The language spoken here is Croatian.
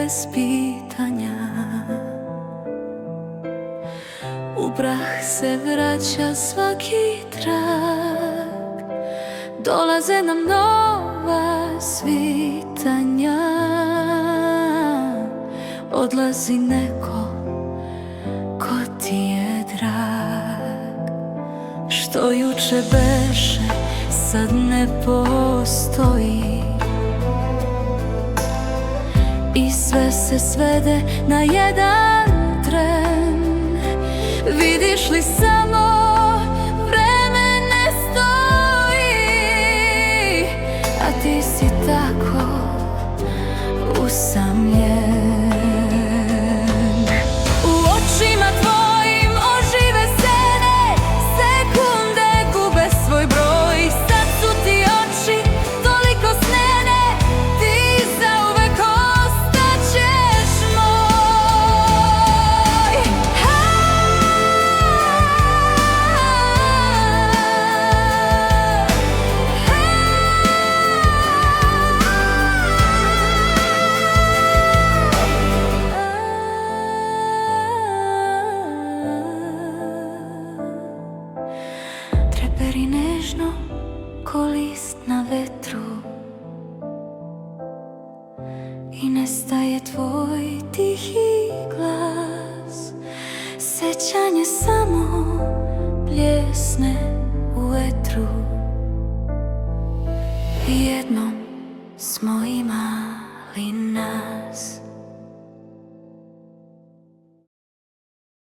bez pitanja. U prah se vraća svaki trag, dolaze nam nova svitanja. Odlazi neko ko ti je drag, što juče beše sad ne postoji, i sve se svede na jedan tren. Vidiš li, samo vreme ne stoji, a ti si tako usamljen. U očima tvojim ožive sene, sekunde gube svoj broj. Sad su ti oči toliko snene, ti zauvek ostaćeš moj. Treperi nežno ko list na vetru, i nestaje tvoj tihi glas. Sećanje samo pljesne u vetru. Jednom smo imali nas.